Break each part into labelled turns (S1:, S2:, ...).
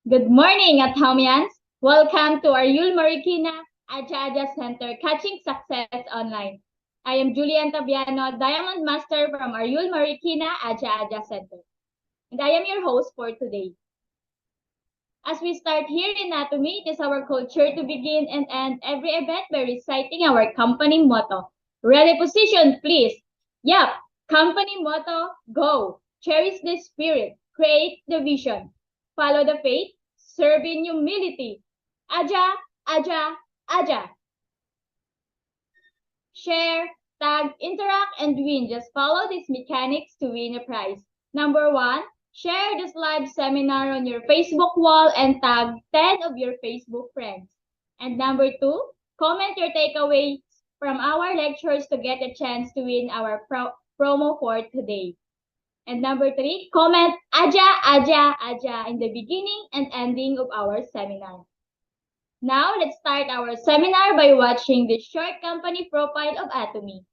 S1: Good morning, Atomians! Welcome to Ariul Marikina Aja Center, Catching Success Online. I am Julian Tabiano, Diamond Master from Ariul Marikina Aja Center. And I am your host for today. As we start here in Atomy, it is our culture to begin and end every event by reciting our company motto. Ready, position, please. Yup, company motto, go. Cherish the spirit, create the vision, follow the faith, serve in humility. Aja, Aja, Aja. Share, tag, interact, and win. Just follow these mechanics to win a prize. Number 1, share this live seminar on your Facebook wall and tag 10 of your Facebook friends. And number 2, comment your takeaways from our lectures to get a chance to win our promo for today. And number 3, comment Aja, Aja, Aja in the beginning and ending of our seminar. Now, let's start our seminar by watching the short company profile of Atomy.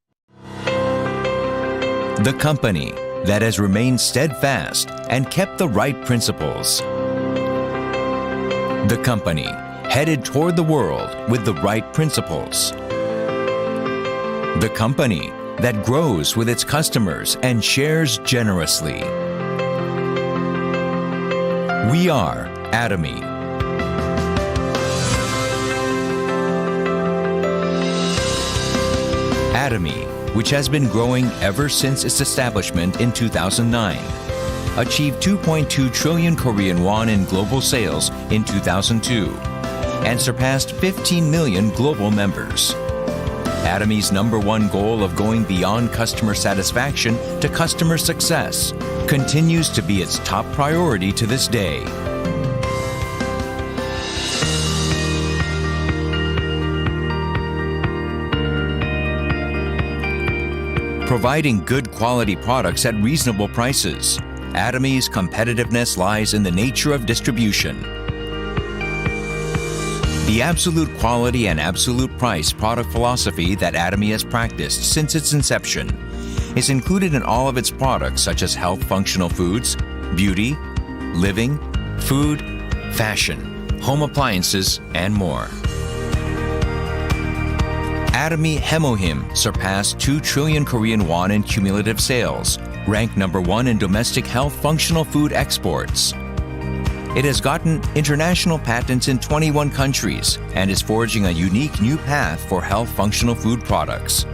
S2: The company that has remained steadfast and kept the right principles. The company headed toward the world with the right principles. The company that grows with its customers and shares generously. We are Atomy. Atomy, which has been growing ever since its establishment in 2009, achieved 2.2 trillion Korean won in global sales in 2002 and surpassed 15 million global members. Atomy's #1 goal of going beyond customer satisfaction to customer success continues to be its top priority to this day. Providing good quality products at reasonable prices, Atomy's competitiveness lies in the nature of distribution. The absolute quality and absolute price product philosophy that Atomy has practiced since its inception is included in all of its products such as health functional foods, beauty, living, food, fashion, home appliances, and more. Atomy Hemohim surpassed 2 trillion Korean won in cumulative sales, ranked #1 in domestic health functional food exports. It has gotten international patents in 21 countries and is forging a unique new path for health functional food products.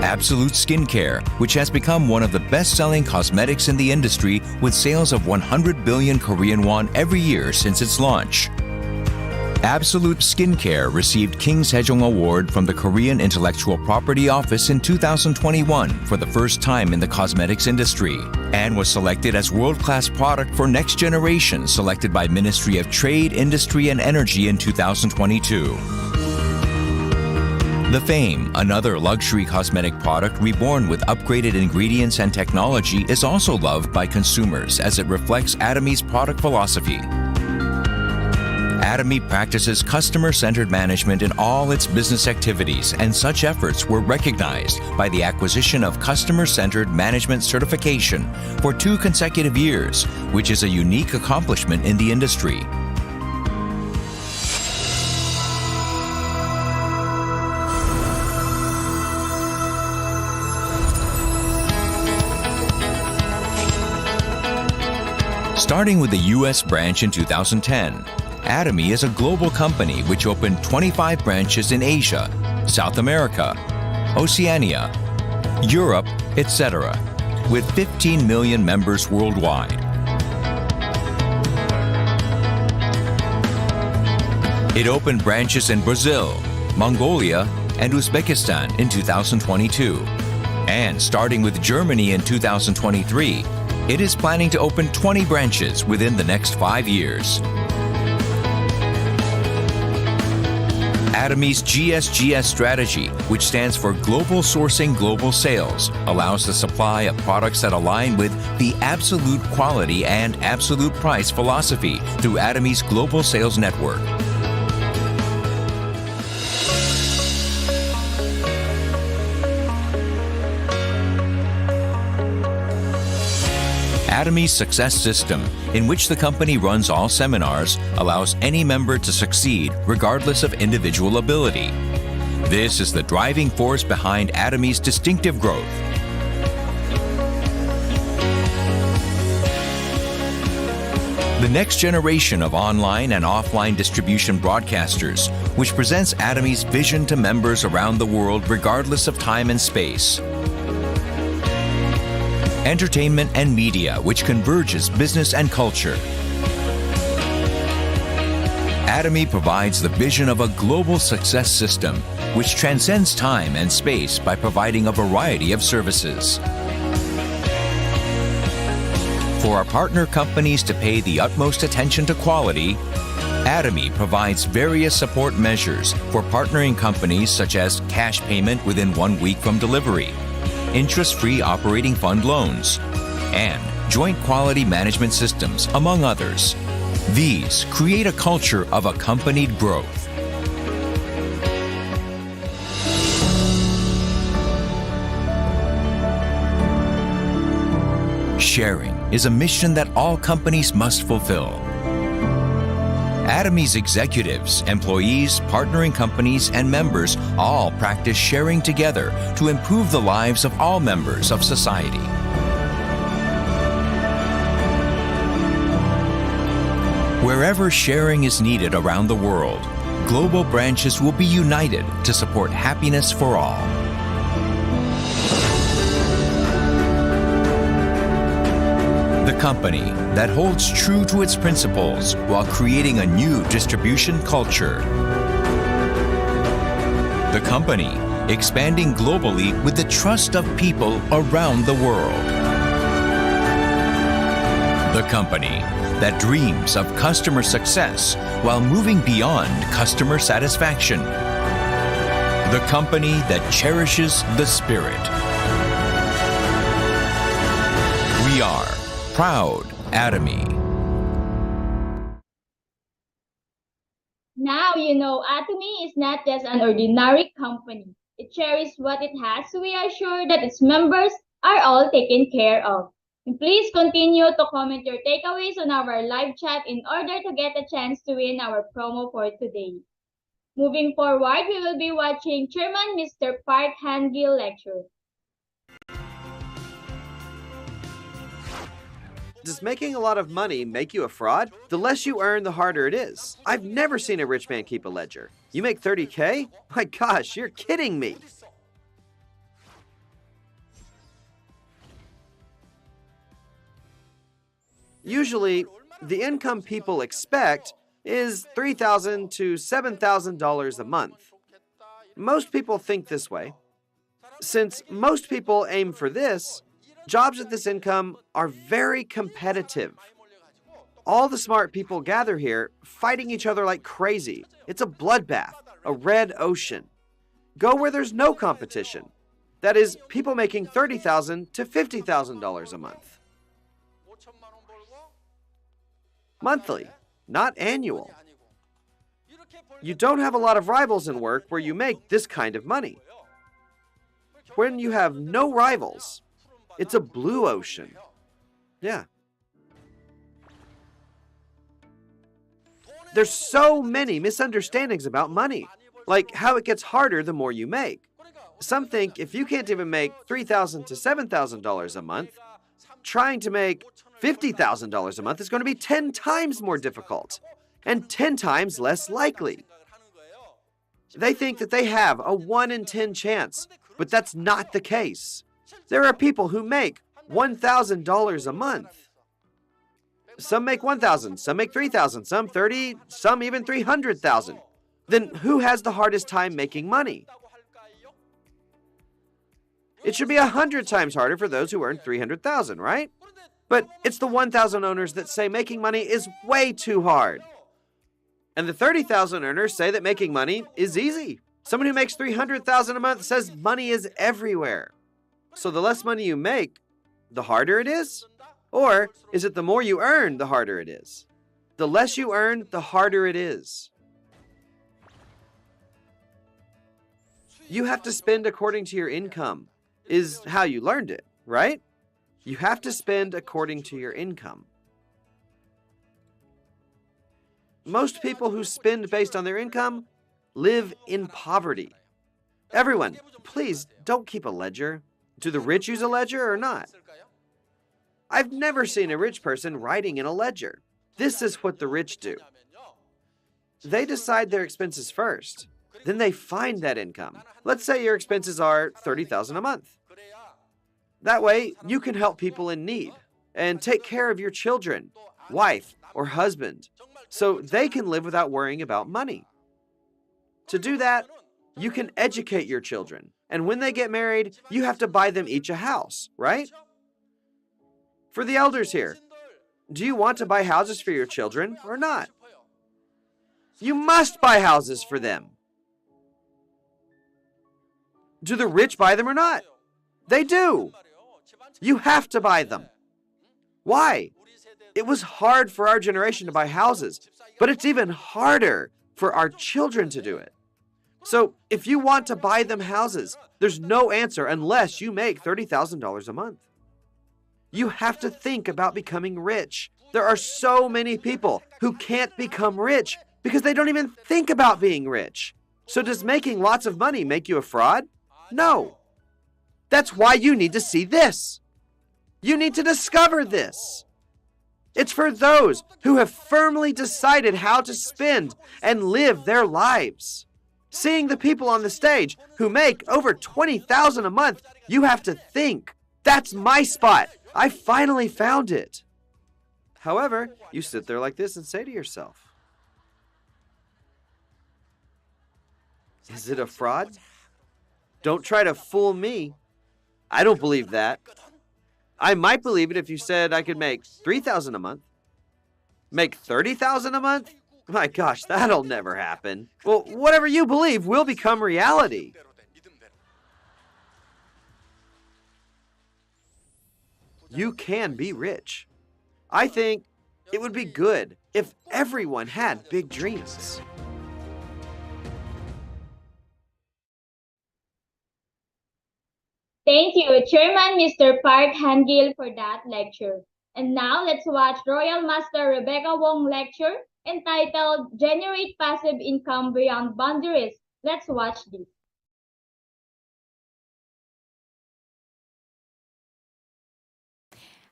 S2: Absolute Skincare, which has become one of the best-selling cosmetics in the industry with sales of 100 billion Korean won every year since its launch. Absolute Skincare received King Sejong Award from the Korean Intellectual Property Office in 2021 for the first time in the cosmetics industry and was selected as world-class product for next generation selected by Ministry of Trade, Industry and Energy in 2022. The Fame, another luxury cosmetic product reborn with upgraded ingredients and technology, is also loved by consumers as it reflects Atomy's product philosophy. Atomy practices customer-centered management in all its business activities, and such efforts were recognized by the acquisition of Customer-Centered Management Certification for 2 consecutive years, which is a unique accomplishment in the industry. Starting with the U.S. branch in 2010, Atomy is a global company which opened 25 branches in Asia, South America, Oceania, Europe, etc., with 15 million members worldwide. It opened branches in Brazil, Mongolia, and Uzbekistan in 2022. And starting with Germany in 2023, it is planning to open 20 branches within the next 5 years. Atomy's GSGS strategy, which stands for Global Sourcing Global Sales, allows the supply of products that align with the absolute quality and absolute price philosophy through Atomy's global sales network. Atomy's success system, in which the company runs all seminars, allows any member to succeed regardless of individual ability. This is the driving force behind Atomy's distinctive growth. The next generation of online and offline distribution broadcasters, which presents Atomy's vision to members around the world regardless of time and space. Entertainment and media, which converges business and culture. Atomy provides the vision of a global success system, which transcends time and space by providing a variety of services. For our partner companies to pay the utmost attention to quality, Atomy provides various support measures for partnering companies such as cash payment within 1 week from delivery, interest-free operating fund loans, and joint quality management systems, among others. These create a culture of accompanied growth. Sharing is a mission that all companies must fulfill. Atomy's executives, employees, partnering companies, and members all practice sharing together to improve the lives of all members of society. Wherever sharing is needed around the world, global branches will be united to support happiness for all. The company that holds true to its principles while creating a new distribution culture. The company expanding globally with the trust of people around the world. The company that dreams of customer success while moving beyond customer satisfaction. The company that cherishes the spirit. We are proud Atomy.
S1: Now you know Atomy is not just an ordinary company. It cherishes what it has, so we are sure that its members are all taken care of. And please continue to comment your takeaways on our live chat in order to get a chance to win our promo for today. Moving forward, we will be watching Chairman Mr. Park Han-gil lecture.
S3: Does making a lot of money make you a fraud? The less you earn, the harder it is. I've never seen a rich man keep a ledger. You make 30K? My gosh, you're kidding me. Usually, the income people expect is $3,000 to $7,000 a month. Most people think this way. Since most people aim for this, jobs at this income are very competitive. All the smart people gather here, fighting each other like crazy. It's a bloodbath, a red ocean. Go where there's no competition. That is, people making $30,000 to $50,000 a month. Monthly, not annual. You don't have a lot of rivals in work where you make this kind of money. When you have no rivals, it's a blue ocean. Yeah. There's so many misunderstandings about money, like how it gets harder the more you make. Some think if you can't even make $3,000 to $7,000 a month, trying to make $50,000 a month is going to be 10 times more difficult and 10 times less likely. They think that they have a 1 in 10 chance, but that's not the case. There are people who make $1,000 a month. Some make $1,000, some make $3,000, some $30,000, some even $300,000. Then who has the hardest time making money? It should be 100 times harder for those who earn $300,000, right? But it's the 1,000 owners that say making money is way too hard. And the 30,000 earners say that making money is easy. Someone who makes $300,000 a month says money is everywhere. So the less money you make, the harder it is? Or is it the more you earn, the harder it is? The less you earn, the harder it is. You have to spend according to your income, is how you learned it, right? You have to spend according to your income. Most people who spend based on their income live in poverty. Everyone, please don't keep a ledger. Do the rich use a ledger or not? I've never seen a rich person writing in a ledger. This is what the rich do. They decide their expenses first. Then they find that income. Let's say your expenses are $30,000 a month. That way, you can help people in need and take care of your children, wife, or husband, so they can live without worrying about money. To do that, you can educate your children, and when they get married, you have to buy them each a house, right? For the elders here, do you want to buy houses for your children or not? You must buy houses for them. Do the rich buy them or not? They do. You have to buy them. Why? It was hard for our generation to buy houses, but it's even harder for our children to do it. So if you want to buy them houses, there's no answer unless you make $30,000 a month. You have to think about becoming rich. There are so many people who can't become rich because they don't even think about being rich. So does making lots of money make you a fraud? No. That's why you need to see this. You need to discover this. It's for those who have firmly decided how to spend and live their lives. Seeing the people on the stage who make over $20,000 a month, you have to think, that's my spot. I finally found it. However, you sit there like this and say to yourself, is it a fraud? Don't try to fool me. I don't believe that. I might believe it if you said I could make $3,000 a month. Make $30,000 a month? My gosh, that'll never happen. Well, whatever you believe will become reality. You can be rich. I think it would be good if everyone had big dreams.
S1: Thank you, Chairman Mr. Park Hangil, for that lecture. And now let's watch Royal Master Rebecca Wong lecture entitled Generate Passive Income Beyond Boundaries. Let's watch this.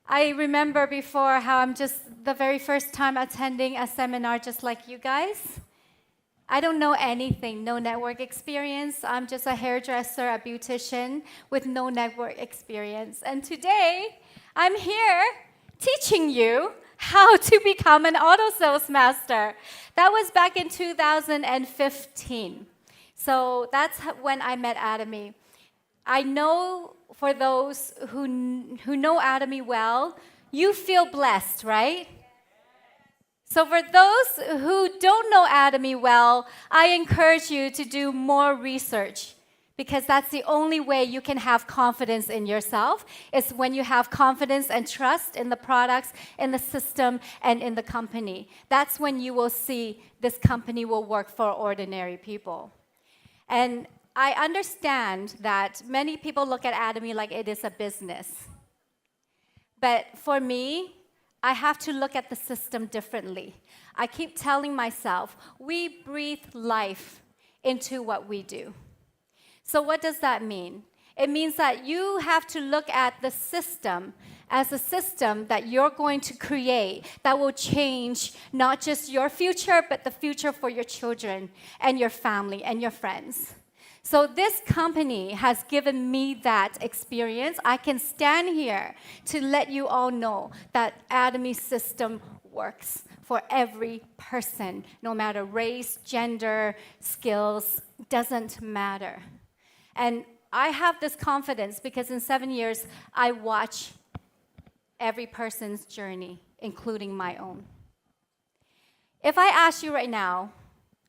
S4: I remember before how I'm just the very first time attending a seminar just like you guys. I don't know anything, no network experience. I'm just a hairdresser, a beautician with no network experience. And today, I'm here teaching you how to become an auto sales master. That was back in 2015. So that's when I met Atomy. I know for those who know Atomy well, you feel blessed, right? So for those who don't know Atomy well, I encourage you to do more research because that's the only way you can have confidence in yourself is when you have confidence and trust in the products, in the system, and in the company. That's when you will see this company will work for ordinary people. And I understand that many people look at Atomy like it is a business. But for me, I have to look at the system differently. I keep telling myself, we breathe life into what we do. So what does that mean? It means that you have to look at the system as a system that you're going to create that will change not just your future, but the future for your children and your family and your friends. So this company has given me that experience. I can stand here to let you all know that Atomy system works for every person, no matter race, gender, skills, doesn't matter. And I have this confidence because in 7 years, I watch every person's journey, including my own. If I ask you right now,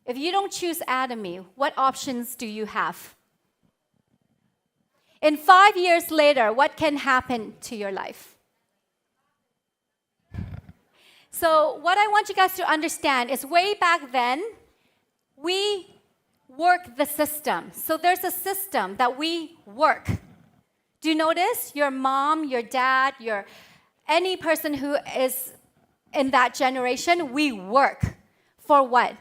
S4: if you don't choose Atomy, what options do you have? In 5 years later, what can happen to your life? So what I want you guys to understand is way back then, we work the system. So there's a system that we work Do you notice? Your mom, your dad, any person who is in that generation, we work for what?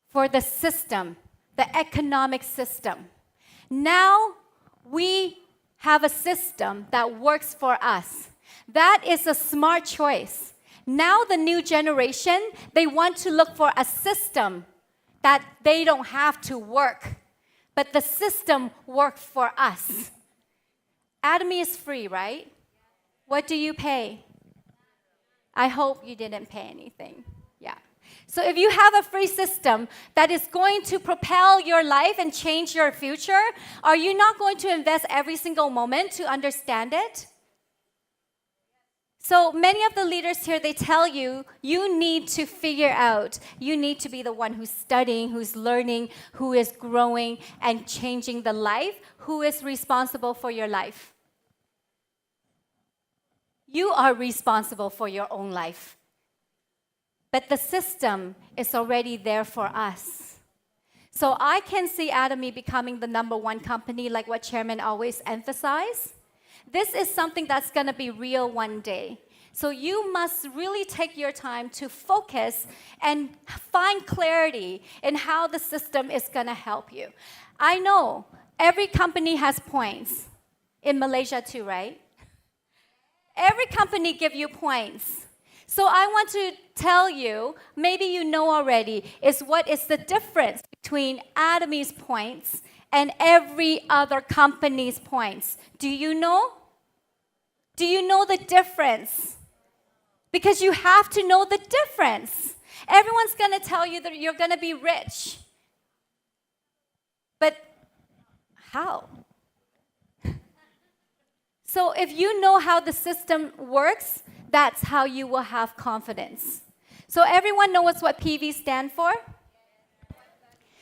S4: For the system, the economic system. Now we have a system that works for us. That is a smart choice. Now the new generation, they want to look for a system that they don't have to work, but the system works for us. Atomy is free, right? What do you pay? I hope you didn't pay anything. Yeah. So if you have a free system that is going to propel your life and change your future, are you not going to invest every single moment to understand it? So many of the leaders here, they tell you, you need to figure out, you need to be the one who's studying, who's learning, who is growing and changing the life, who is responsible for your life. You are responsible for your own life. But the system is already there for us. So I can see Atomy becoming the #1 company, like what Chairman always emphasized. This is something that's going to be real one day. So you must really take your time to focus and find clarity in how the system is going to help you. I know every company has points. In Malaysia too, right? Every company give you points. So I want to tell you, maybe you know already, is what is the difference between Atomy's points and every other company's points. Do you know? Do you know the difference? Because you have to know the difference. Everyone's going to tell you that you're going to be rich. But how? So if you know how the system works, that's how you will have confidence. So everyone knows what PV stand for?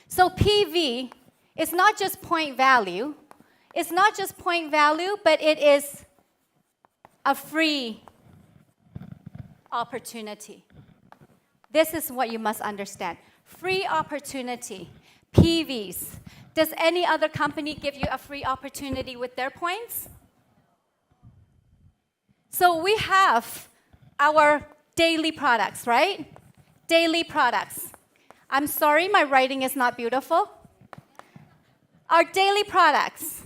S4: So PV is not just point value. It's not just point value, but it is a free opportunity. This is what you must understand. Free opportunity. PVs. Does any other company give you a free opportunity with their points? So we have our daily products, right? Daily products. I'm sorry, my writing is not beautiful. Our daily products.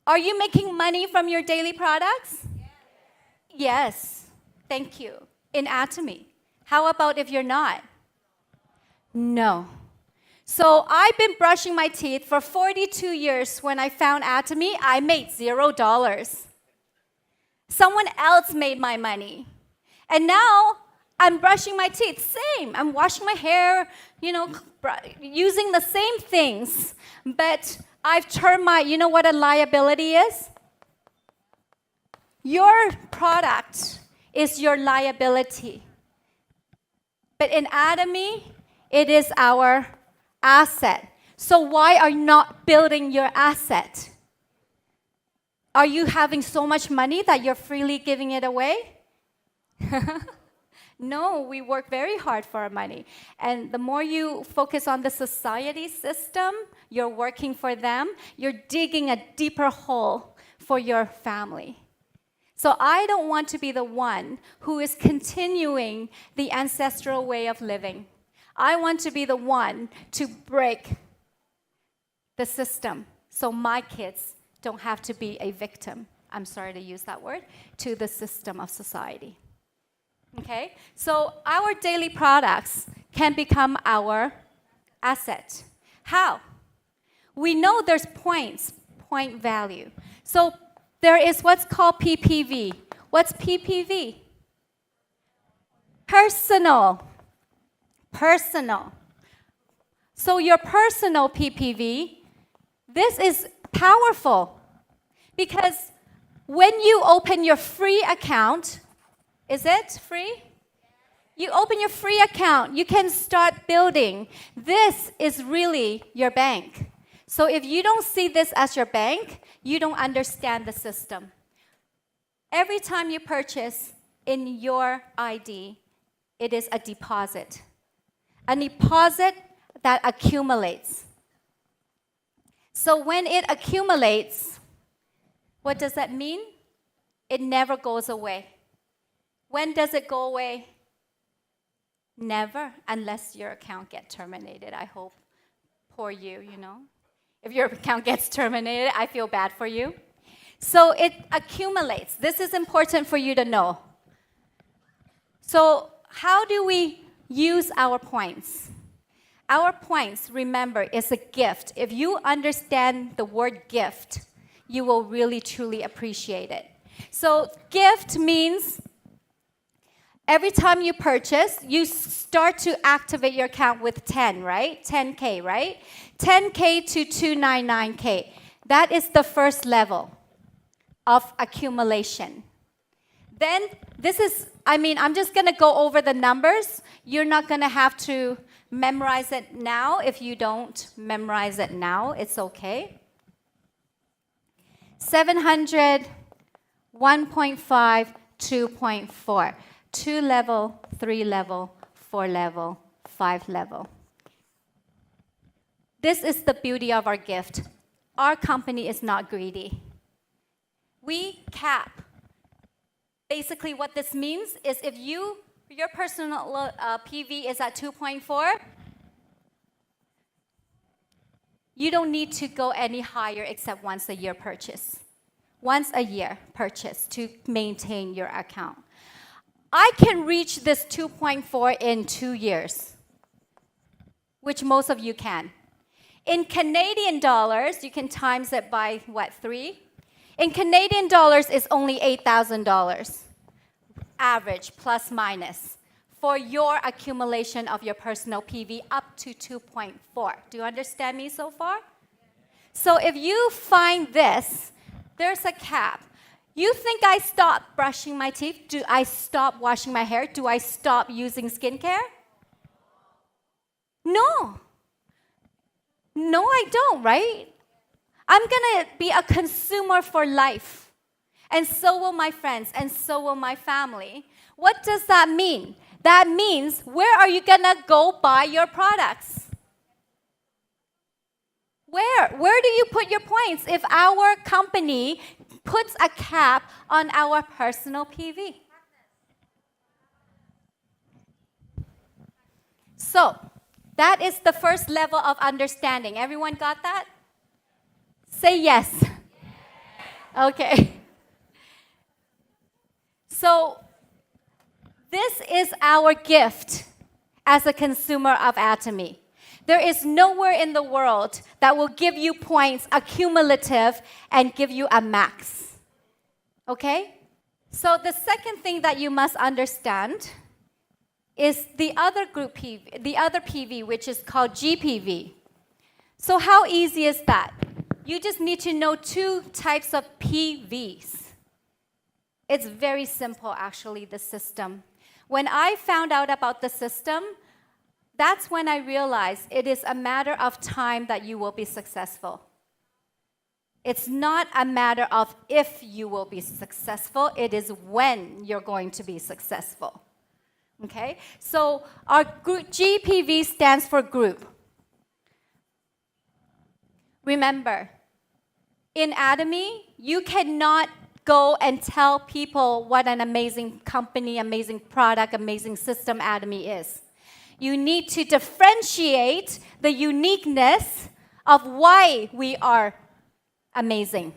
S4: Are you making money from your daily products? Yes. Thank you. In Atomy. How about if you're not? No. So I've been brushing my teeth for 42 years. When I found Atomy, I made $0. Someone else made my money. And now I'm brushing my teeth. Same. I'm washing my hair, using the same things. But I've turned you know what a liability is? Your product is your liability. But in Atomy, it is our asset. So why are you not building your asset? Are you having so much money that you're freely giving it away? No, we work very hard for our money. And the more you focus on the society system, you're working for them, you're digging a deeper hole for your family. So I don't want to be the one who is continuing the ancestral way of living. I want to be the one to break the system so my kids don't have to be a victim, I'm sorry to use that word, to the system of society. Okay? So our daily products can become our asset. How? We know there's points, point value. So there is what's called PPV. What's PPV? Personal. Personal. So your personal PPV, this is powerful because when you open your free account, is it free? You open your free account, you can start building. This is really your bank. So if you don't see this as your bank, you don't understand the system. Every time you purchase in your ID, it is a deposit. A deposit that accumulates. So when it accumulates, What does that mean? It never goes away. When does it go away? Never, unless your account gets terminated, I hope. Poor you, you know. If your account gets terminated, I feel bad for you. So it accumulates. This is important for you to know. So how do we use our points? Our points, remember, is a gift. If you understand the word gift, you will really, truly appreciate it. So gift means every time you purchase, you start to activate your account with 10, right? 10K, right? 10K to 299K. That is the first level of accumulation. Then this is, I'm just going to go over the numbers. You're not going to have to memorize it now. If you don't memorize it now, it's okay. 700, 1.5, 2.4. 2 level, 3 level, 4 level, 5 level. This is the beauty of our gift. Our company is not greedy. We cap. Basically, what this means is if your personal PV is at 2.4, you don't need to go any higher except once a year purchase. Once a year purchase to maintain your account. I can reach this 2.4 in 2 years, which most of you can. In Canadian dollars, you can times it by, 3? In Canadian dollars, it's only $8,000, average, plus minus, for your accumulation of your personal PV up to 2.4. Do you understand me so far? So if you find this, there's a cap. You think I stop brushing my teeth? Do I stop washing my hair? Do I stop using skincare? No. No, I don't, right? I'm going to be a consumer for life. And so will my friends, and so will my family. What does that mean? That means, where are you going to go buy your products? Where? Where do you put your points if our company puts a cap on our personal PV? So, that is the first level of understanding. Everyone got that? Say yes. Okay. So, this is our gift as a consumer of Atomy. There is nowhere in the world that will give you points accumulative and give you a max. Okay? So the second thing that you must understand is the other group PV, the other PV, which is called GPV. So how easy is that? You just need to know 2 types of PVs. It's very simple, actually, the system. When I found out about the system, that's when I realized it is a matter of time that you will be successful. It's not a matter of if you will be successful, it is when you're going to be successful. Okay? So our group, GPV stands for group. Remember, in Atomy, you cannot go and tell people what an amazing company, amazing product, amazing system Atomy is. You need to differentiate the uniqueness of why we are amazing.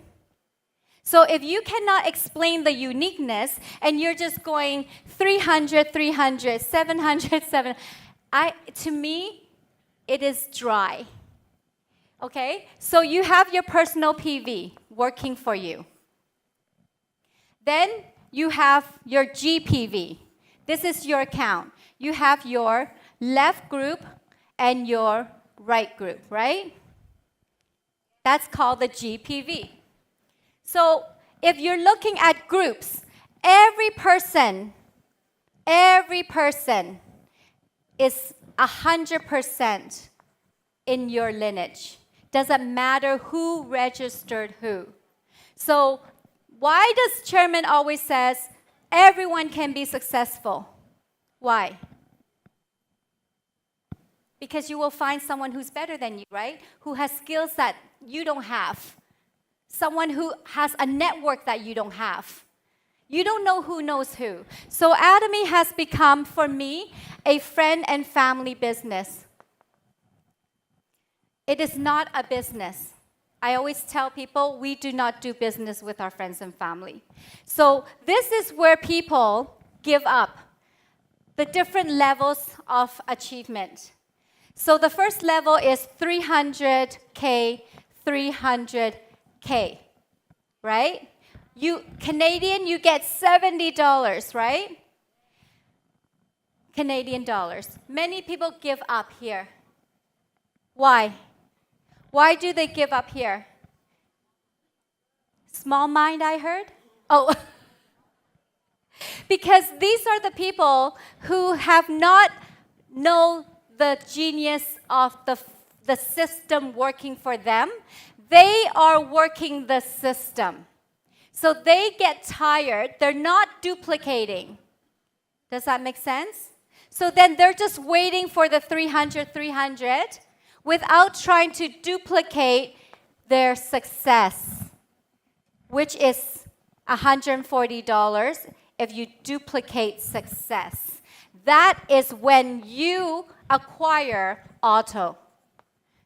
S4: So if you cannot explain the uniqueness and you're just going 300, 300, 700, 700, to me, it is dry. Okay? So you have your personal PV working for you. Then you have your GPV. This is your account. You have your left group and your right group, right? That's called the GPV. So if you're looking at groups, every person is 100% in your lineage. Doesn't matter who registered who. So why does chairman always says everyone can be successful? Why? Because you will find someone who's better than you, right? Who has skills that you don't have. someone who has a network that you don't have. You don't know who knows who. So Atomy has become, for me, a friend and family business. It is not a business. I always tell people we do not do business with our friends and family. So this is where people give up the different levels of achievement. So the first level is 300K, 300K, right? Canadian, you get $70, right? Canadian dollars. Many people give up here. Why? Why do they give up here? Small mind, I heard? Oh, because these are the people who have not known the genius of the system working for them. They are working the system. So they get tired. They're not duplicating. Does that make sense? So then they're just waiting for the 300 without trying to duplicate their success, which is $140 if you duplicate success. That is when you acquire auto.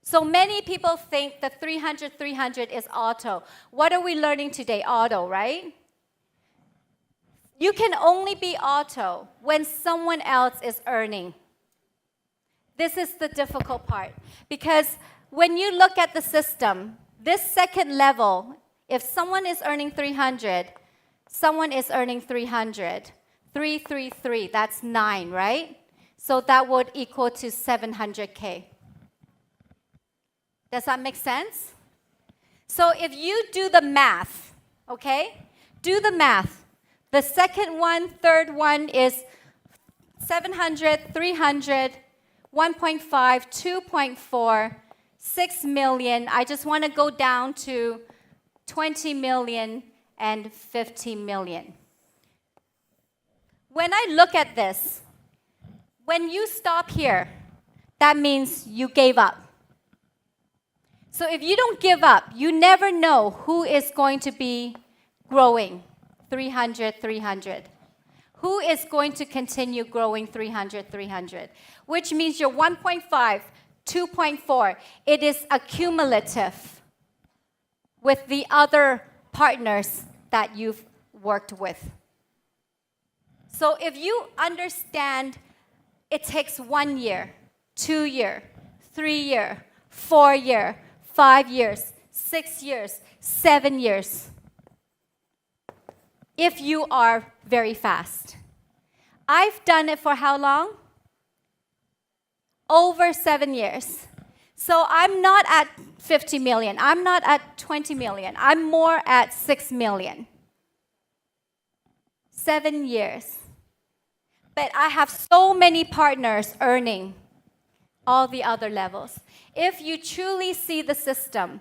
S4: So many people think the 300 is auto. What are we learning today? Auto, right? You can only be auto when someone else is earning. This is the difficult part. Because when you look at the system, this second level, if someone is earning 300, someone is earning 300. 3, that's 9, right? So that would equal to 700K. Does that make sense? So if you do the math, okay? Do the math. The second one, third one is 700, 300, 1.5, 2.4, 6 million. I just want to go down to 20 million and 50 million. When I look at this, when you stop here, that means you gave up. So if you don't give up, you never know who is going to be growing 300. Who is going to continue growing 300, which means your 1.5, 2.4, it is accumulative with the other partners that you've worked with. So if you understand it takes 1 year, 2 year, 3 year, 4 year, 5 years, 6 years, 7 years, if you are very fast. I've done it for how long? Over 7 years. So I'm not at 50 million. I'm not at 20 million. I'm more at 6 million. 7 years. But I have so many partners earning all the other levels. If you truly see the system,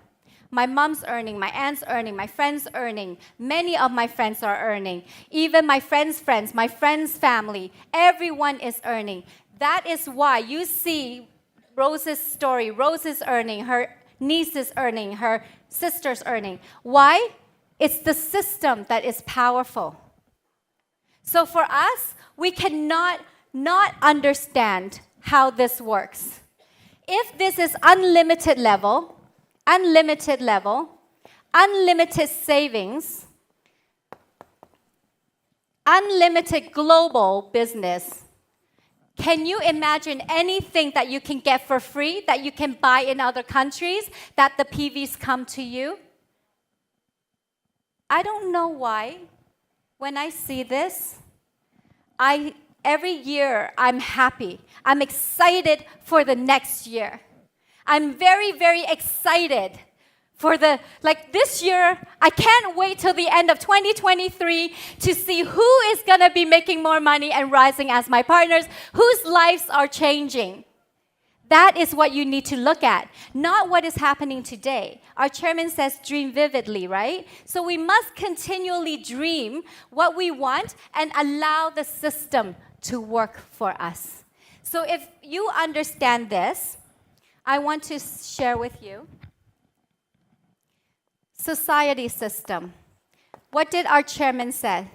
S4: my mom's earning, my aunt's earning, my friend's earning, many of my friends are earning, even my friends' friends, my friends' family, everyone is earning. That is why you see Rose's story. Rose is earning, her niece is earning, her sister's earning. Why? It's the system that is powerful. So for us, we cannot not understand how this works. If this is unlimited level, unlimited savings, unlimited global business, can you imagine anything that you can get for free, that you can buy in other countries, that the PVs come to you? I don't know why. When I see this, every year I'm happy. I'm excited for the next year. I'm very, very excited for this year. I can't wait till the end of 2023 to see who is going to be making more money and rising as my partners, whose lives are changing. That is what you need to look at, not what is happening today. Our chairman says dream vividly, right? So we must continually dream what we want and allow the system to work for us. So if you understand this, I want to share with you society system. What did our chairman say?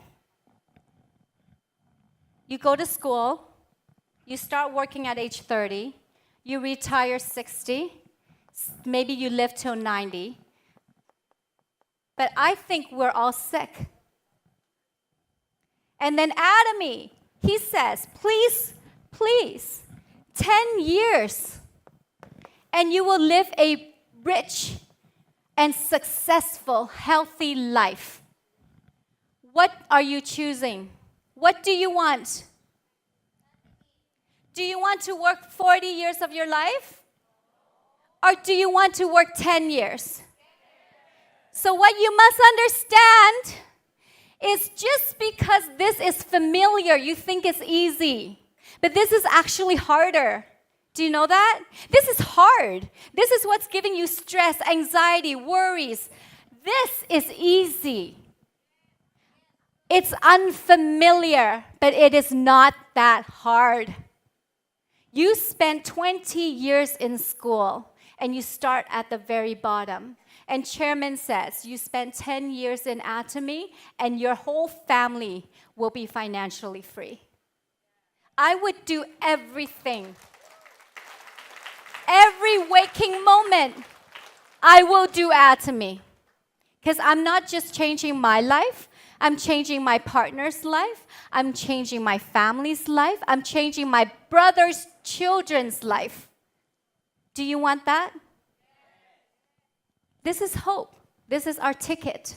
S4: You go to school, you start working at age 30, you retire 60, maybe you live till 90. But I think we're all sick. And then Atomy, he says, please, 10 years, and you will live a rich and successful, healthy life. What are you choosing? What do you want? Do you want to work 40 years of your life? Or do you want to work 10 years? So what you must understand is just because this is familiar, you think it's easy. But this is actually harder. Do you know that? This is hard. This is what's giving you stress, anxiety, worries. This is easy. It's unfamiliar, but it is not that hard. You spend 20 years in school, and you start at the very bottom. And chairman says you spend 10 years in Atomy, and your whole family will be financially free. I would do everything. Every waking moment, I will do Atomy. Because I'm not just changing my life, I'm changing my partner's life, I'm changing my family's life, I'm changing my brother's children's life. Do you want that? This is hope. This is our ticket.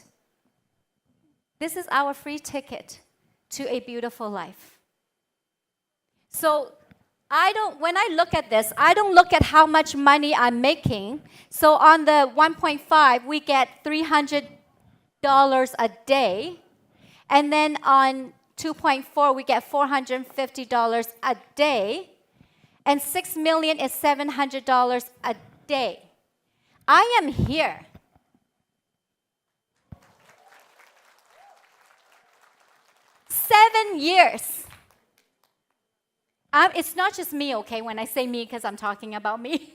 S4: This is our free ticket to a beautiful life. So when I look at this, I don't look at how much money I'm making. So on the 1.5, we get $300 a day. And then on 2.4, we get $450 a day. And 6 million is $700 a day. I am here. Seven years. It's not just me, okay, when I say me, because I'm talking about me.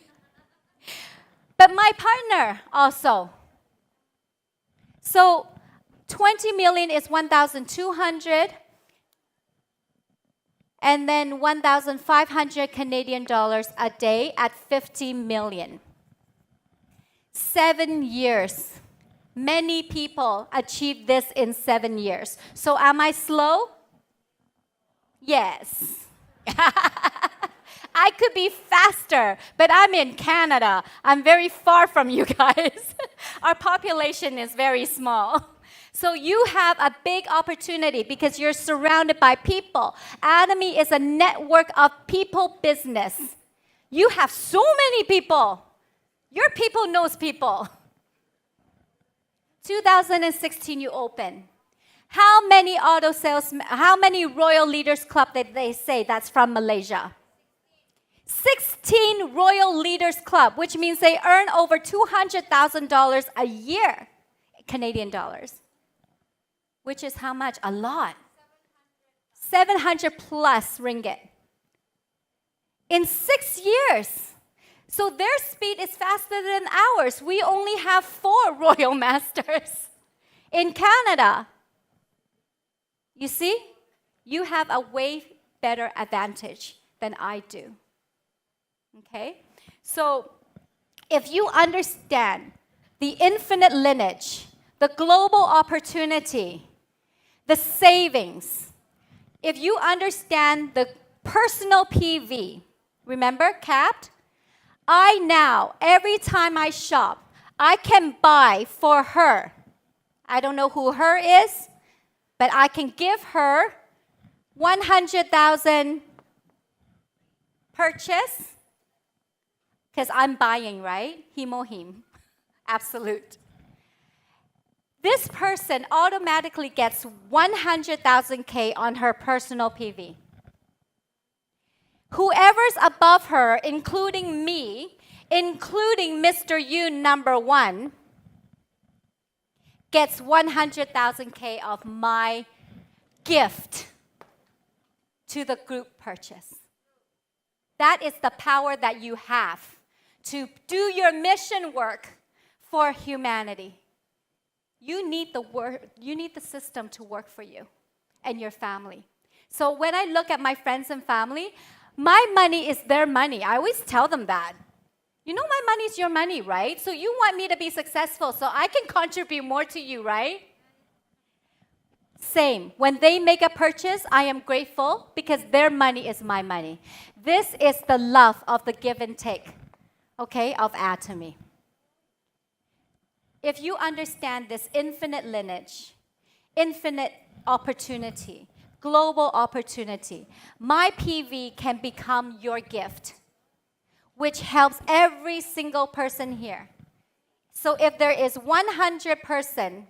S4: But my partner also. So 20 million is 1,200. And then 1,500 Canadian dollars a day at 50 million. 7 years. Many people achieve this in 7 years. So am I slow? Yes. I could be faster, but I'm in Canada. I'm very far from you guys. Our population is very small. So you have a big opportunity because you're surrounded by people. Atomy is a network of people business. You have so many people. Your people knows people. 2016 you open. How many auto sales, how many Royal Leaders Club did they say that's from Malaysia? 16 Royal Leaders Club, which means they earn over $200,000 a year, Canadian dollars. Which is how much? A lot. 700 plus ringgit. In 6 years. So their speed is faster than ours. We only have 4 Royal Masters in Canada. You see, you have a way better advantage than I do. Okay? So if you understand the infinite lineage, the global opportunity, the savings, if you understand the personal PV, remember, capped? I now, every time I shop, I can buy for her. I don't know who her is, but I can give her 100,000 purchase, because I'm buying, right? Him. Absolute. This person automatically gets 100,000 K on her personal PV. Whoever's above her, including me, including Mr. Yoon number 1, gets 100,000 K of my gift to the group purchase. That is the power that you have to do your mission work for humanity. you need the system to work for you and your family. So when I look at my friends and family, my money is their money. I always tell them that. You know, my money is your money, right? So you want me to be successful, so I can contribute more to you, right? Same. When they make a purchase, I am grateful because their money is my money. This is the love of the give and take, okay, of Atomy. If you understand this infinite lineage, infinite opportunity, global opportunity, my PV can become your gift, which helps every single person here. So if there is 100%,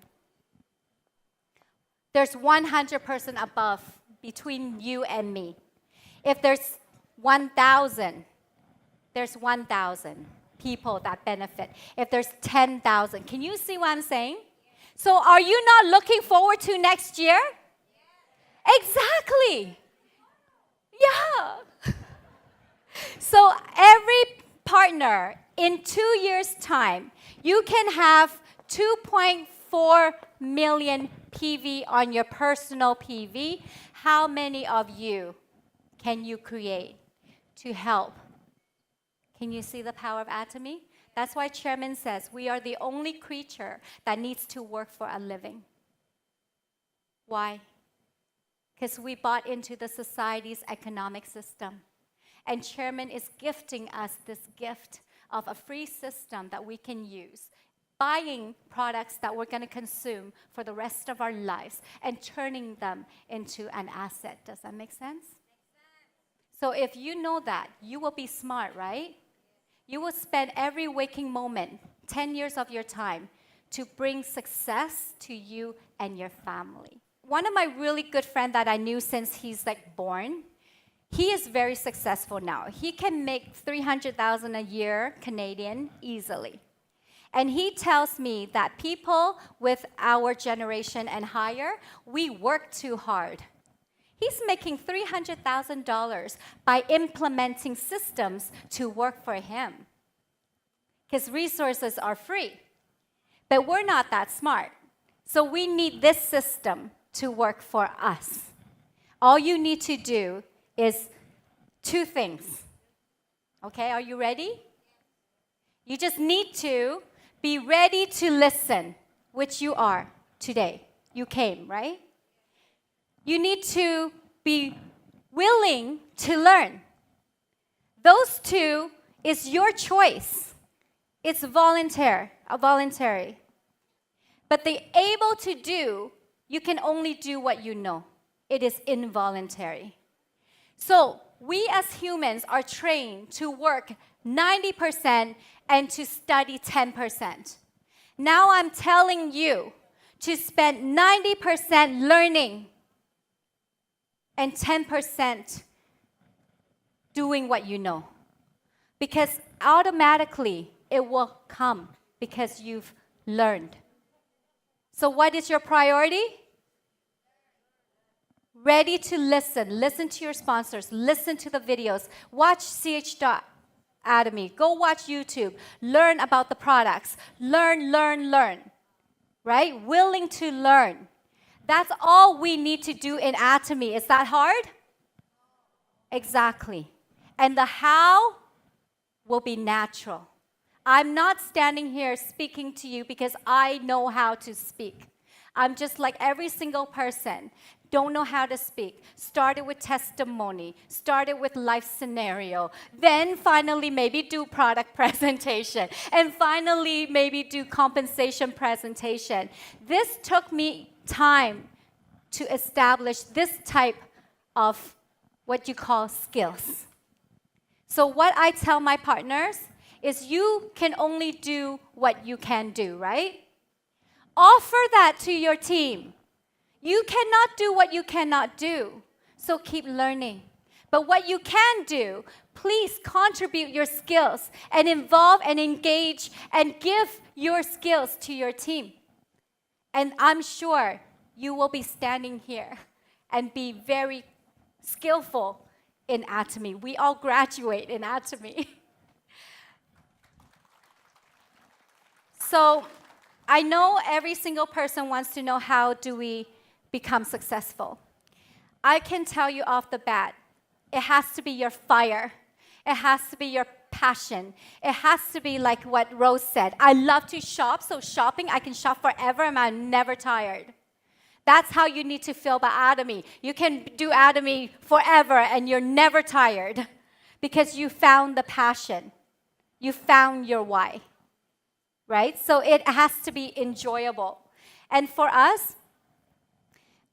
S4: there's 100% above between you and me. If there's 1,000, there's 1,000 people that benefit. If there's 10,000, can you see what I'm saying? So are you not looking forward to next year? Exactly. Yeah. So every partner, in 2 years' time, you can have 2.4 million PV on your personal PV. How many of you can you create to help? Can you see the power of Atomy? That's why Chairman says we are the only creature that needs to work for a living. Why? Because we bought into the society's economic system. And Chairman is gifting us this gift of a free system that we can use, buying products that we're going to consume for the rest of our lives and turning them into an asset. Does that make sense? So if you know that, you will be smart, right? You will spend every waking moment, 10 years of your time, to bring success to you and your family. One of my really good friends that I knew since he's born, he is very successful now. He can make 300,000 a year Canadian easily. And he tells me that people with our generation and higher, we work too hard. He's making $300,000 by implementing systems to work for him. His resources are free. But we're not that smart. So we need this system to work for us. All you need to do is 2 things. Okay, are you ready? You just need to be ready to listen, which you are today. You came, right? You need to be willing to learn. Those 2 is your choice. It's voluntary. But the able to do, you can only do what you know. It is involuntary. So we as humans are trained to work 90% and to study 10%. Now I'm telling you to spend 90% learning and 10% doing what you know. Because automatically it will come because you've learned. So what is your priority? Ready to listen. Listen to your sponsors. Listen to the videos. Watch Atomy. Go watch YouTube. Learn about the products. Learn. Right? Willing to learn. That's all we need to do in Atomy. Is that hard? Exactly. And the how will be natural. I'm not standing here speaking to you because I know how to speak. I'm just like every single person. Don't know how to speak. Started with testimony. Started with life scenario. Then finally maybe do product presentation. And finally maybe do compensation presentation. This took me time to establish this type of what you call skills. So what I tell my partners is you can only do what you can do, right? Offer that to your team. You cannot do what you cannot do, so keep learning. But what you can do, please contribute your skills and involve and engage and give your skills to your team. And I'm sure you will be standing here and be very skillful in Atomy. We all graduate in Atomy. So I know every single person wants to know how do we become successful. I can tell you off the bat, it has to be your fire. It has to be your passion. It has to be like what Rose said. I love to shop, so shopping, I can shop forever and I'm never tired. That's how you need to feel about Atomy. You can do Atomy forever and you're never tired because you found the passion. You found your why, right? So it has to be enjoyable. And for us,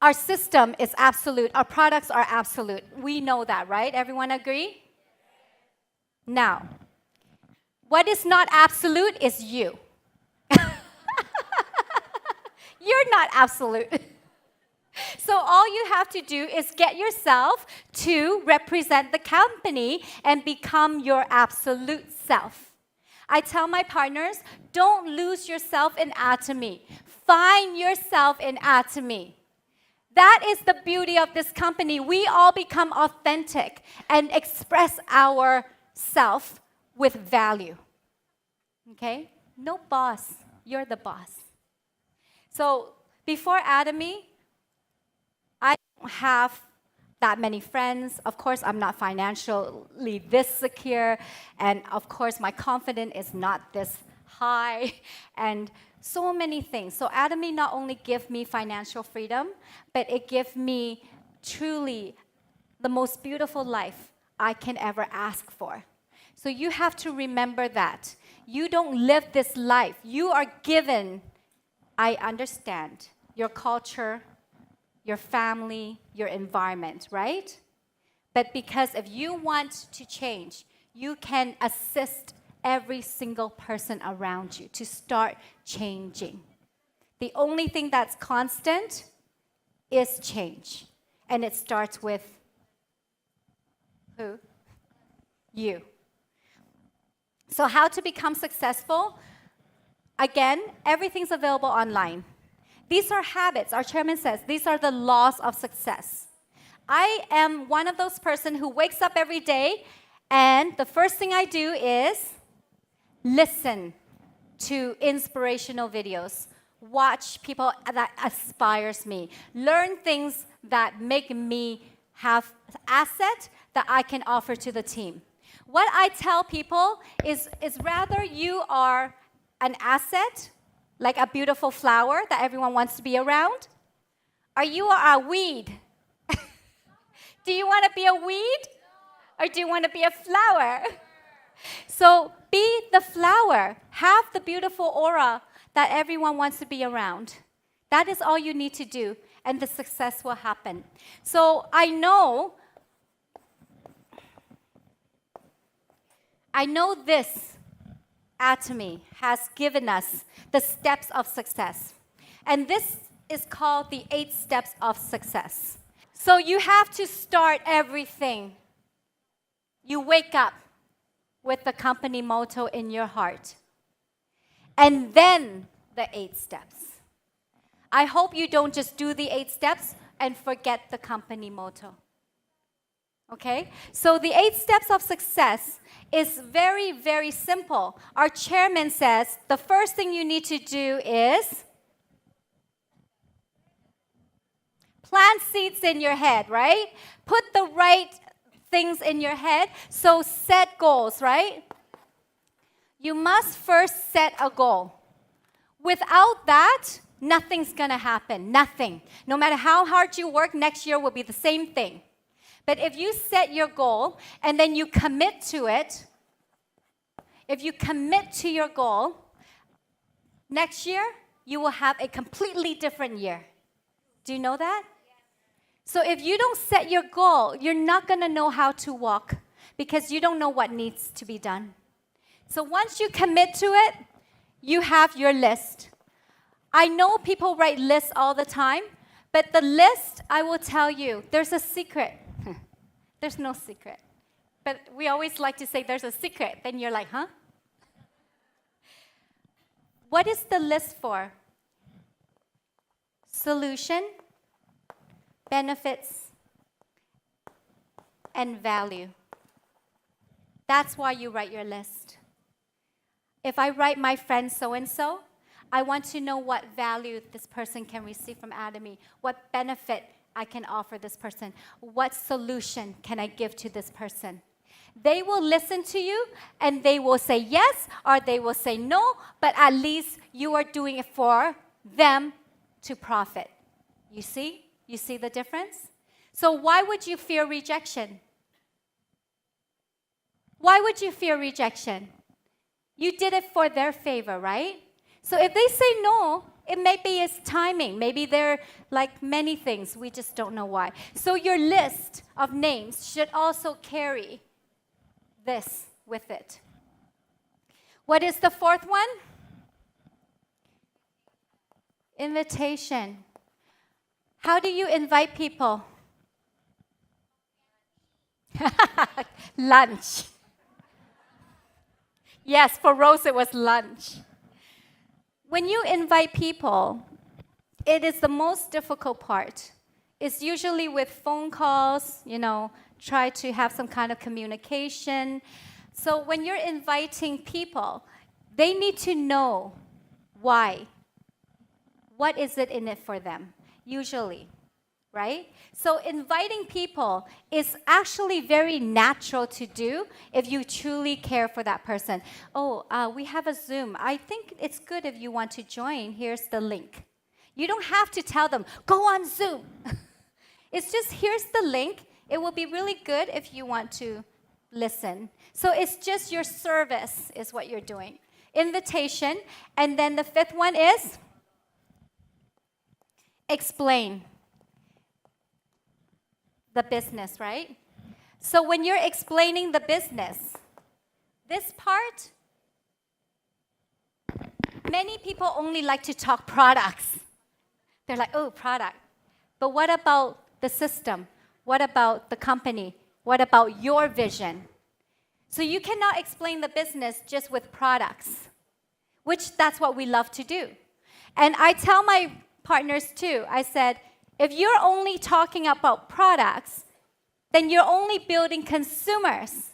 S4: our system is absolute. Our products are absolute. We know that, right? Everyone agree? Now, what is not absolute is you. You're not absolute. So all you have to do is get yourself to represent the company and become your absolute self. I tell my partners, don't lose yourself in Atomy. Find yourself in Atomy. That is the beauty of this company. We all become authentic and express ourself with value. Okay? No boss. You're the boss. So before Atomy, I don't have that many friends. Of course, I'm not financially this secure. And of course, my confidence is not this high. And so many things. So Atomy not only give me financial freedom, but it gives me truly the most beautiful life I can ever ask for. So you have to remember that. You don't live this life. You are given, I understand, your culture, your family, your environment, right? But because if you want to change, you can assist every single person around you to start changing. The only thing that's constant is change. And it starts with who? You. So how to become successful? Again, everything's available online. These are habits. Our chairman says these are the laws of success. I am one of those persons who wakes up every day and the first thing I do is listen to inspirational videos, watch people that inspires me, learn things that make me have asset that I can offer to the team. What I tell people is rather you are an asset, like a beautiful flower that everyone wants to be around, or you are a weed. Do you want to be a weed, or do you want to be a flower? So be the flower. Have the beautiful aura that everyone wants to be around. That is all you need to do, and the success will happen. So I know this Atomy has given us the steps of success. And this is called the 8 steps of success. So you have to start everything. You wake up with the company motto in your heart. And then the 8 steps. I hope you don't just do the 8 steps and forget the company motto. Okay? So the 8 steps of success is very, very simple. Our chairman says the first thing you need to do is plant seeds in your head, right? Put the right things in your head. So set goals, right? You must first set a goal. Without that, nothing's going to happen. Nothing. No matter how hard you work, next year will be the same thing. But if you set your goal and then you commit to it, if you commit to your goal, next year you will have a completely different year. Do you know that? So if you don't set your goal, you're not going to know how to walk because you don't know what needs to be done. So once you commit to it, you have your list. I know people write lists all the time, but the list, I will tell you, there's a secret. There's no secret. But we always like to say there's a secret. Then you're like, huh? What is the list for? Solution, benefits, and value. That's why you write your list. If I write my friend so-and-so, I want to know what value this person can receive from Atomy, what benefit I can offer this person, what solution can I give to this person. They will listen to you and they will say yes or they will say no, but at least you are doing it for them to profit. You see? You see the difference? So why would you fear rejection? Why would you fear rejection? You did it for their favor, right? So if they say no, it may be it's timing. Maybe they're like many things. We just don't know why. So your list of names should also carry this with it. What is the fourth one? Invitation. How do you invite people? Lunch. Yes, for Rose it was lunch. When you invite people, it is the most difficult part. It's usually with phone calls, try to have some kind of communication. So when you're inviting people, they need to know why. What is it in it for them, usually, right? So inviting people is actually very natural to do if you truly care for that person. Oh, we have a Zoom. I think it's good if you want to join. Here's the link. You don't have to tell them, go on Zoom. It's just, here's the link. It will be really good if you want to listen. So it's just your service is what you're doing. Invitation. And then the fifth one is explain the business, right? So when you're explaining the business, this part, many people only like to talk products. They're like, oh, product. But what about the system? What about the company? What about your vision? So you cannot explain the business just with products, which that's what we love to do. And I tell my partners too, I said, if you're only talking about products, then you're only building consumers.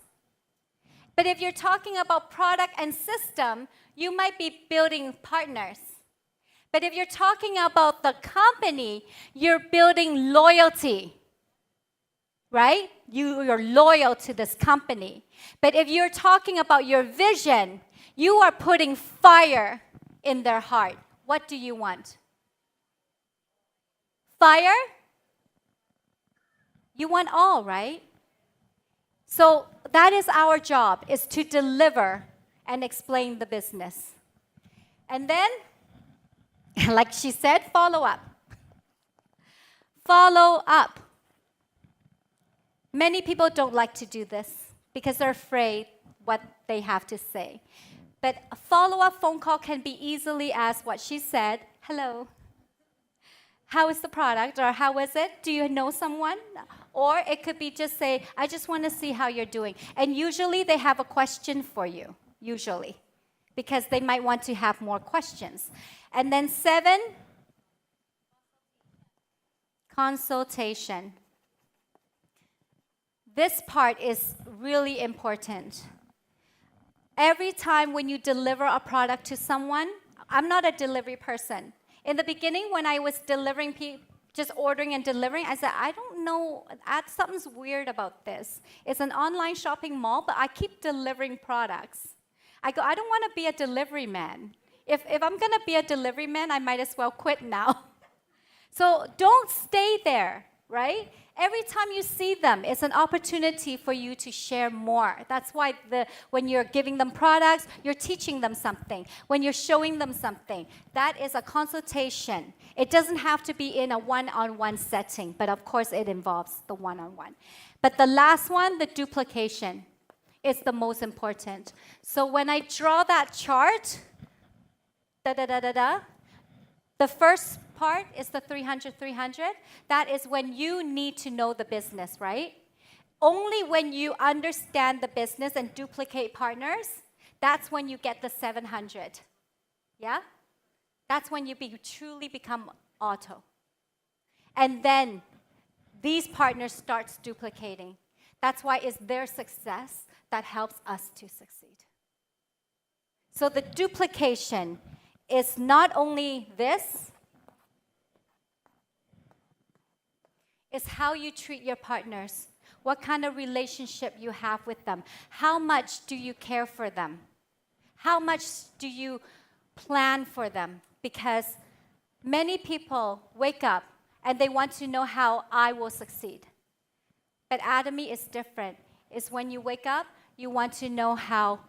S4: But if you're talking about product and system, you might be building partners. But if you're talking about the company, you're building loyalty, right? You're loyal to this company. But if you're talking about your vision, you are putting fire in their heart. What do you want? Fire? You want all, right? So that is our job, is to deliver and explain the business. And then, like she said, follow up. Follow up. Many people don't like to do this because they're afraid what they have to say. But a follow-up phone call can be easily as what she said, hello. How is the product, or how is it? Do you know someone? Or it could be just say, I just want to see how you're doing. And usually they have a question for you, usually, because they might want to have more questions. And then 7, consultation. This part is really important. Every time when you deliver a product to someone, I'm not a delivery person. In the beginning, when I was delivering, just ordering and delivering, I said, I don't know, something's weird about this. It's an online shopping mall, but I keep delivering products. I go, I don't want to be a delivery man. If I'm going to be a delivery man, I might as well quit now. So don't stay there, right? Every time you see them, it's an opportunity for you to share more. That's why when you're giving them products, you're teaching them something. When you're showing them something, that is a consultation. It doesn't have to be in a one-on-one setting, but of course it involves the one-on-one. But the last one, the duplication, is the most important. So when I draw that chart, the first part is the 300, 300. That is when you need to know the business, right? Only when you understand the business and duplicate partners, that's when you get the 700. Yeah? That's when you truly become auto. And then these partners starts duplicating. That's why it's their success that helps us to succeed. So the duplication is not only this, it's how you treat your partners, what kind of relationship you have with them, how much do you care for them, how much do you plan for them, because many people wake up and they want to know how I will succeed. But Atomy is different. It's when you wake up, you want to know how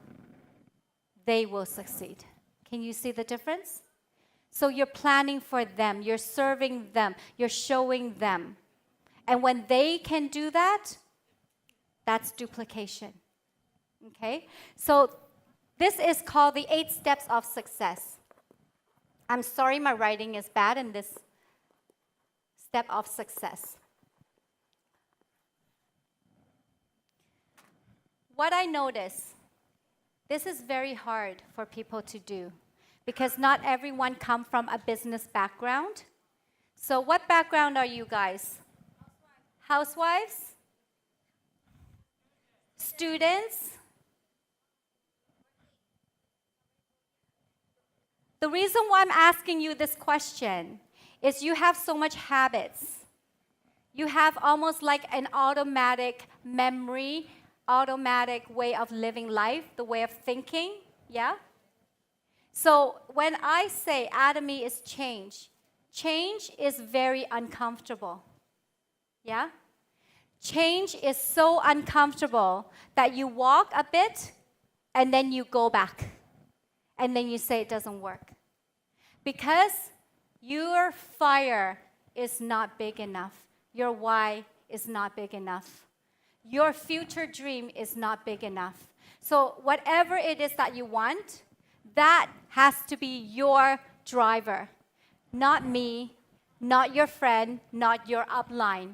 S4: they will succeed. Can you see the difference? So you're planning for them, you're serving them, you're showing them. And when they can do that, that's duplication. Okay? So this is called the 8 steps of success. I'm sorry my writing is bad in this step of success. What I notice, this is very hard for people to do because not everyone comes from a business background. So what background are you guys? Housewives? Students? The reason why I'm asking you this question is you have so much habits. You have almost like an automatic memory, automatic way of living life, the way of thinking, yeah? So when I say Atomy is change, change is very uncomfortable, yeah? Change is so uncomfortable that you walk a bit and then you go back and then you say it doesn't work. Because your fire is not big enough. Your why is not big enough. Your future dream is not big enough. So whatever it is that you want, that has to be your driver. Not me, not your friend, not your upline.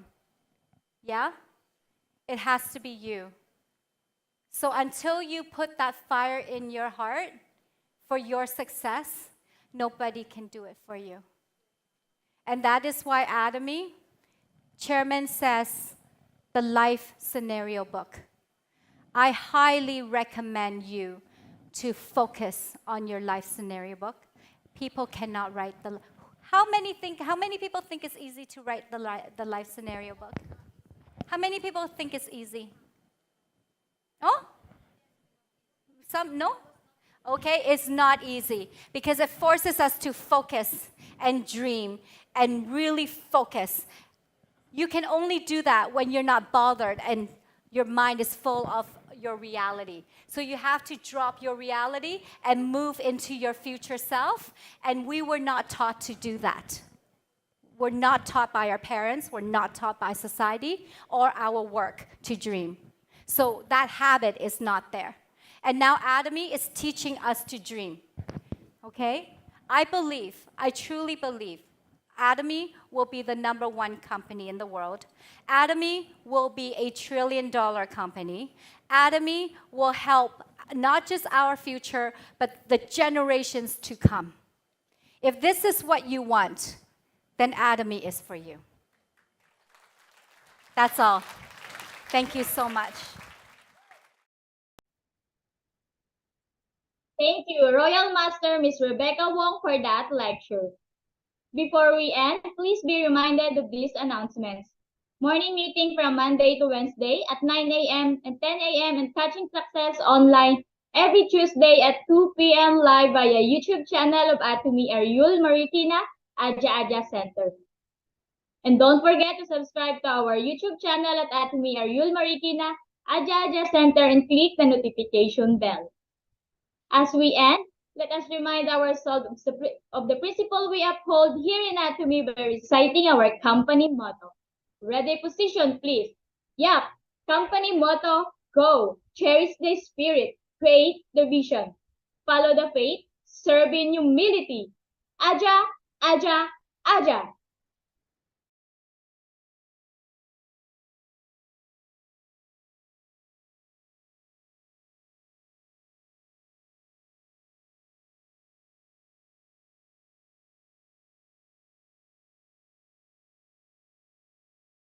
S4: Yeah? It has to be you. So until you put that fire in your heart for your success, nobody can do it for you. And that is why Atomy, Chairman says, the life scenario book. I highly recommend you to focus on your life scenario book. People cannot write the... How many people think it's easy to write the life scenario book? How many people think it's easy? Oh? Some, no? Okay, it's not easy because it forces us to focus and dream and really focus. You can only do that when you're not bothered and your mind is full of your reality. So you have to drop your reality and move into your future self, and we were not taught to do that. We're not taught by our parents, we're not taught by society or our work to dream. So that habit is not there. And now Atomy is teaching us to dream. Okay? I truly believe, Atomy will be the #1 company in the world. Atomy will be a $1 trillion company. Atomy will help not just our future, but the generations to come. If this is what you want, then Atomy is for you. That's all. Thank you so much.
S1: Thank you, Royal Master Ms. Rebecca Wong, for that lecture. Before we end, please be reminded of these announcements. Morning meeting from Monday to Wednesday at 9 a.m. and 10 a.m. and Catching Success online every Tuesday at 2 p.m. live via YouTube channel of Atomy Ariul Marikina, Aja Center. And don't forget to subscribe to our YouTube channel at Atomy Ariul Marikina, Aja Center, and click the notification bell. As we end, let us remind ourselves of the principle we uphold here in Atomy by reciting our company motto. Ready, position, please. Yup, company motto, go. Cherish the spirit, create the vision. Follow the faith, serve in humility. Aja, Aja, Aja.